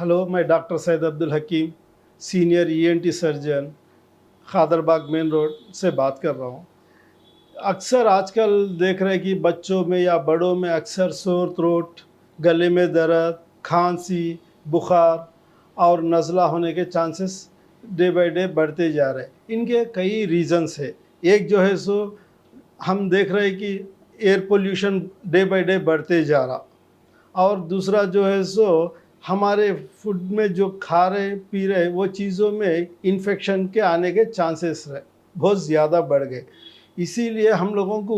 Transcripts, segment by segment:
Hello, मैं doctor Syed Abdul Hakim, senior ENT surgeon, Khadarbagh main road से बात कर रहा हूँ। अक्सर आजकल देख रहे हैं कि बच्चों में या बड़ों में अक्सर सोर थ्रोट, गले में दर्द, खांसी, बुखार और नज़ला होने के चांसेस डे बाय डे बढ़ते जा रहे हैं। इनके कई रीज़न्स है। एक जो है सो हम देख रहे हैं कि air pollution day by day बढ़ते जा रहा, और दूसरा जो है सो हमारे फूड में जो खा रहे पी रहे वो चीज़ों में इन्फेक्शन के आने के चांसेस बहुत ज़्यादा बढ़ गए। इसीलिए हम लोगों को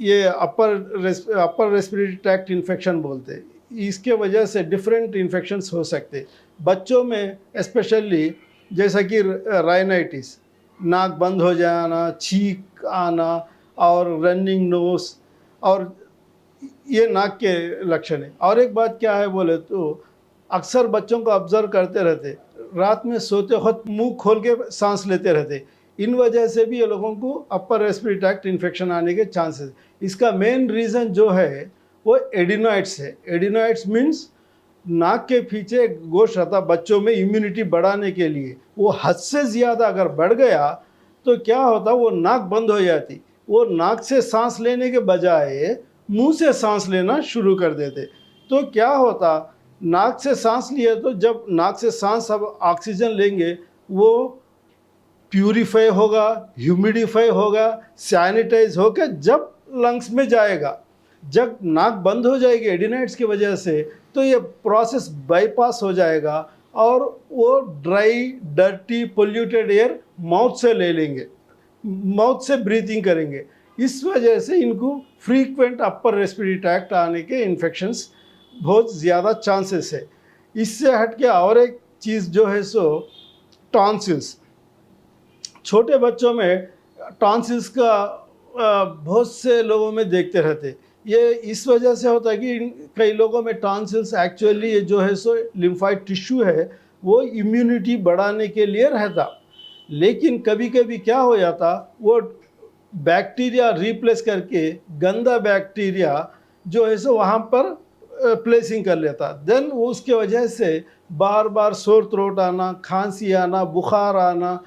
ये अपर रेस्पिरेटरी ट्रैक्ट इन्फेक्शन बोलते हैं। इसके वजह से डिफरेंट इन्फेक्शंस हो सकते। बच्चों में स्पेशली जैसा कि राइनाइटिस, नाक बंद हो जाना, छींक आना और रनिंग नोज, और ये नाक के लक्षण है। और एक बात क्या है बोले तो अक्सर बच्चों को ऑब्जर्व करते रहते, रात में सोते वक्त मुंह खोल के सांस लेते रहते। इन वजह से भी ये लोगों को अपर रेस्पिरेटरी ट्रैक्ट इन्फेक्शन आने के चांसेस। इसका मेन रीज़न जो है वो एडिनोइड्स है। एडिनोइड्स मीन्स नाक के पीछे एक गोश्त रहता बच्चों में इम्यूनिटी बढ़ाने के लिए। वो हद से ज़्यादा अगर बढ़ गया तो क्या होता, वो नाक बंद हो जाती। वो नाक से सांस लेने के बजाय मुंह से सांस लेना शुरू कर देते। तो क्या होता, नाक से सांस लिए तो जब नाक से सांस अब ऑक्सीजन लेंगे वो प्यूरीफाई होगा, ह्यूमिडिफाई होगा, सैनिटाइज होकर जब लंग्स में जाएगा। जब नाक बंद हो जाएगी एडिनाइड्स की वजह से तो ये प्रोसेस बाईपास हो जाएगा और वो dry, dirty, polluted air mouth से ले लेंगे, माउथ से ब्रीथिंग करेंगे। इस वजह से इनको फ्रीक्वेंट अपर रेस्पिरेटरी ट्रैक्ट आने के इन्फेक्शंस बहुत ज़्यादा चांसेस है। इससे हट के और एक चीज़ जो है सो टॉन्सिल्स। छोटे बच्चों में टॉन्सिल्स का बहुत से लोगों में देखते रहते। ये इस वजह से होता है कि कई लोगों में टॉन्सिल्स एक्चुअली ये जो है सो लिम्फाइड टिश्यू है वो इम्यूनिटी बढ़ाने के लिए रहता, लेकिन कभी कभी क्या हो जाता, वो बैक्टीरिया रिप्लेस करके गंदा बैक्टीरिया जो है सो वहाँ पर प्लेसिंग कर लेता। देन वो उसके वजह से बार बार सोर थ्रोट आना, खांसी आना, बुखार आना,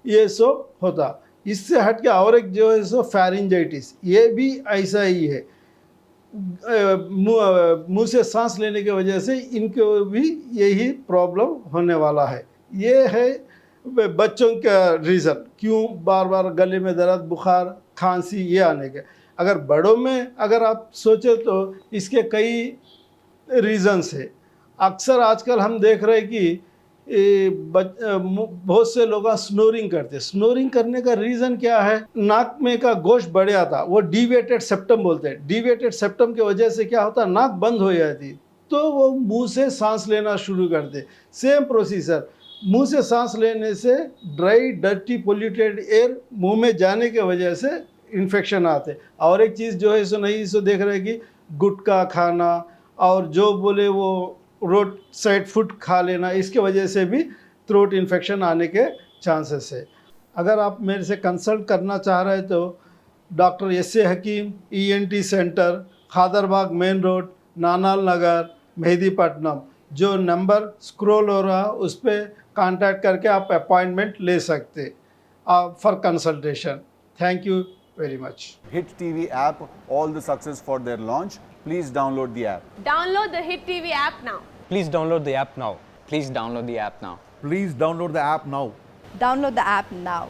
ये सब होता। इससे हट के और एक जो है सो फेरिंजाइटिस, ये भी ऐसा ही है। मुंह से सांस लेने की वजह से इनको भी यही प्रॉब्लम होने वाला है। ये है बच्चों का रीज़न क्यों बार बार गले में दर्द, बुखार, खांसी ये आने के। अगर बड़ों में अगर आप सोचें तो इसके कई रीज़न्स है। अक्सर आजकल हम देख रहे हैं कि बहुत से लोग स्नोरिंग करते। स्नोरिंग करने का रीज़न क्या है, नाक में का गोश्त बढ़ जाता, वो डिवेटेड सेप्टम बोलते हैं। डिवेटेड सेप्टम की वजह से क्या होता, नाक बंद हो जाती तो वो मुंह से सांस लेना शुरू करते। सेम प्रोसीजर, मुंह से सांस लेने से ड्राई, डर्टी, पोल्यूटेड एयर मुंह में जाने की वजह से इन्फेक्शन आते। और एक चीज़ जो है सो नहीं सो देख रहे कि गुटखा खाना और जो बोले वो रोड साइड फूड खा लेना, इसके वजह से भी थ्रोट इन्फेक्शन आने के चांसेस है। अगर आप मेरे से कंसल्ट करना चाह रहे तो डॉक्टर एस.ए. हकीम, ENT centre, Khadarbagh main road, नानाल नगर, मेहदीपट्टनम, जो नंबर स्क्रॉल हो रहा उस पर कांटेक्ट करके आप अपॉइंटमेंट ले सकते for consultation. Thank you very much. Hit TV app, all the success for their launch. Please download the app. Download the Hit TV app now. Please download the app now. Please download the app now. Please download the app now. Download the app now.